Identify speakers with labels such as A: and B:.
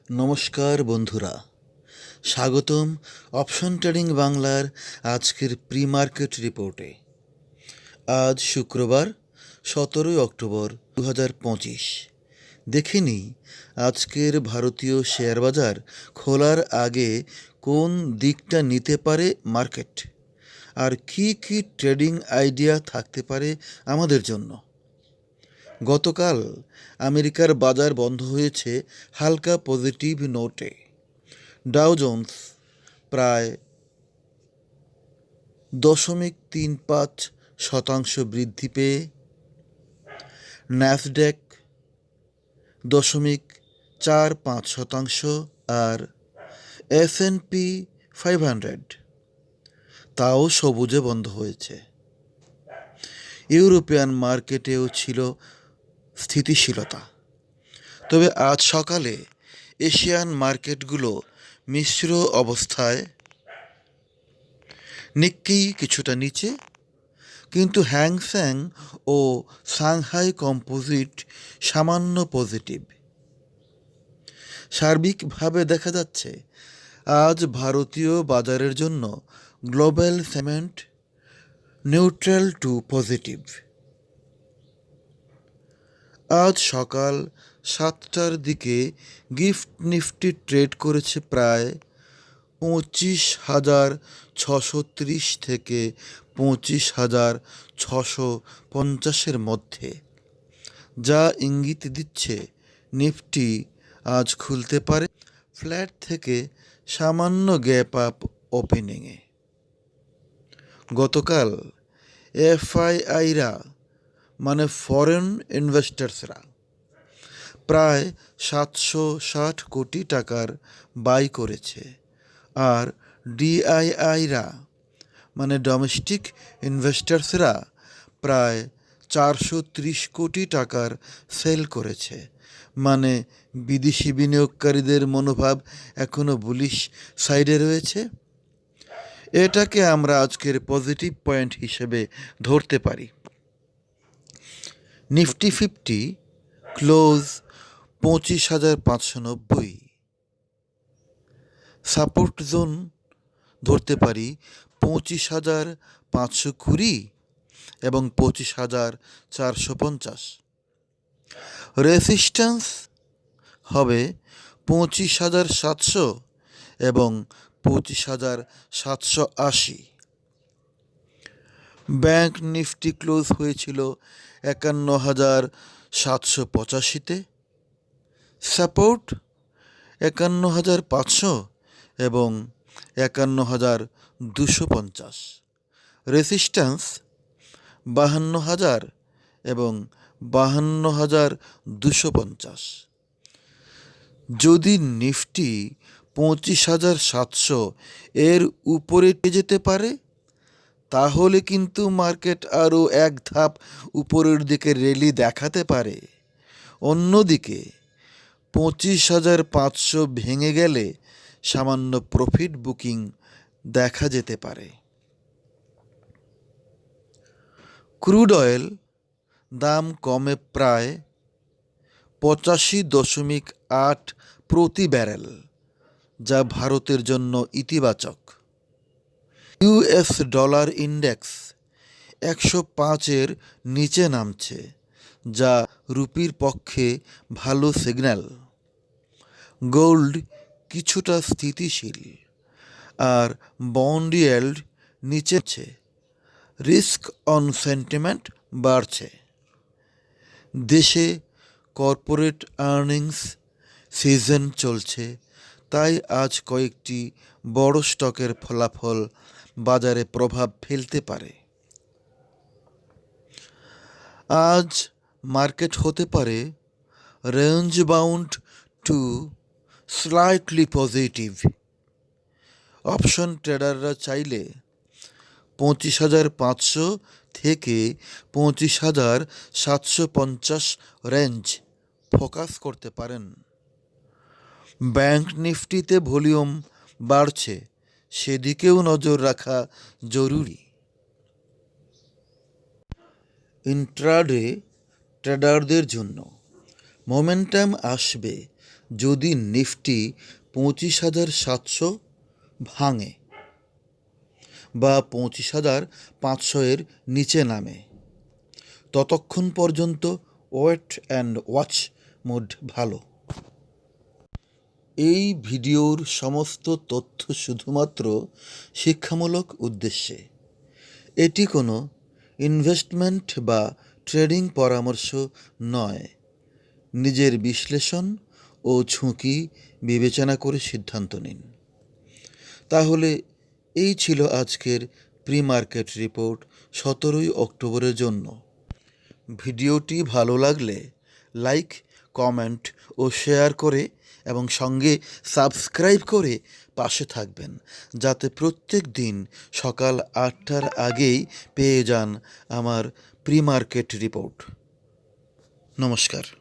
A: নমস্কার বন্ধুরা, স্বাগতম অপশন ট্রেডিং বাংলার আজকের প্রি মার্কেট রিপোর্টে। আজ শুক্রবার 17 অক্টোবর 2025। দেখে নিই আজকের ভারতীয় শেয়ার বাজার খোলার আগে কোন দিকটা নিতে পারে মার্কেট, আর কি কি ট্রেডিং আইডিয়া থাকতে পারে আমাদের জন্য। গতকাল আমেরিকার বাজার বন্ধ হয়েছে হালকা পজিটিভ নোটে। ডাও জোন্স প্রায় 0.35% বৃদ্ধি পেয়ে, ন্যাসড্যাক 0.45%, আর S&P 500 তাও সবুজে বন্ধ হয়েছে। ইউরোপিয়ান মার্কেটেও ছিল স্থিতিশীলতা, তবে আজ সকালে এশিয়ান মার্কেটগুলো মিশ্র অবস্থায়। নিক্কি কিছুটা নিচে, কিন্তু হ্যাংসেং ও সাংহাই কম্পোজিট সামান্য পজিটিভ। সার্বিকভাবে দেখা যাচ্ছে আজ ভারতীয় বাজারের জন্য global sentiment neutral two positive. আজ সকাল 7টার দিকে গিফট নিফটি ট্রেড করেছে প্রায় 25,630 থেকে 25,650 মধ্যে, যা ইঙ্গিত দিচ্ছে নিফটি আজ খুলতে পারে ফ্ল্যাট থেকে সামান্য গ্যাপ আপ ওপেনিংয়ে। গতকাল এফআইআইরা মানে ফরেন ইনভেস্টার্সরা প্রায় 760 কোটি টাকার বাই করেছে, আর ডিআইআইরা মানে ডোমেস্টিক ইনভেস্টার্সরা প্রায় 430 কোটি টাকার সেল করেছে। মানে বিদেশি বিনিয়োগকারীদের মনোভাব এখনও বুলিশ সাইডে রয়েছে। এটাকে আমরা আজকের পজিটিভ পয়েন্ট হিসেবে ধরতে পারি। Nifty 50 close 25,590। সাপোর্ট জোন ধরতে পারি 25,520 এবং 25,450। রেসিস্ট্যান্স হবে 25,700 এবং 25,780। ব্যাংক নিফটি ক্লোজ হয়েছিল 51,785-তে। সাপোর্ট 51,500 এবং 51,250। রেসিস্ট্যান্স 52,000 এবং 52,250। যদি নিফটি 25,700 এর উপরে যেতে পারে, তাহলে কিন্তু মার্কেট আরও এক ধাপ উপরের দিকে র্যালি দেখাতে পারে। অন্যদিকে 25,500 ভেঙে গেলে সামান্য প্রফিট বুকিং দেখা যেতে পারে। ক্রুড অয়েল দাম কমে প্রায় 85.8 প্রতি ব্যারেল, যা ভারতের জন্য ইতিবাচক। ইউএস ডলার ইন্ডেক্স 105-এর নিচে নামছে, যা রুপির পক্ষে ভালো সিগন্যাল। গোল্ড কিছুটা স্থিতিশীল, আর বন্ড ইয়েল্ড নিচেছে। রিস্ক অন সেন্টিমেন্ট বাড়ছে। দেশে কর্পোরেট আর্নিংস সিজন চলছে, তাই আজ কয়েকটি বড় স্টকের ফলাফল বাজারে প্রভাব ফেলতে পারে। আজ মার্কেট হতে পারে range bound to slightly positive. Option ট্রেডাররা চাইলে 25,500 থেকে 25,750 রেঞ্জ ফোকাস করতে পারেন। ব্যাংক নিফটিতে ভলিউম বাড়ছে, সেদিকেও নজর রাখা জরুরি। ইন্ট্রাডে ট্রেডারদের জন্য মোমেন্টাম আসবে যদি নিফটি 25,700 ভাঙে বা 25,500 এর নিচে নামে, ততক্ষণ পর্যন্ত ওয়েট অ্যান্ড ওয়াচ মোড ভালো। এই ভিডিওর সমস্ত তথ্য শুধুমাত্র শিক্ষামূলক উদ্দেশ্যে। এটি কোনো ইনভেস্টমেন্ট বা ট্রেডিং পরামর্শ নয়। নিজের বিশ্লেষণ ও ঝুঁকি বিবেচনা করে সিদ্ধান্ত নিন। তাহলে এই ছিল আজকের প্রি মার্কেট রিপোর্ট 17 অক্টোবরের জন্য। ভিডিওটি ভালো লাগলে লাইক, কমেন্ট ও শেয়ার করে এবং সঙ্গে সাবস্ক্রাইব করে পাশে থাকবেন, যাতে প্রত্যেক দিন সকাল 8টার আগেই পেয়ে যান আমার প্রি মার্কেট রিপোর্ট। নমস্কার।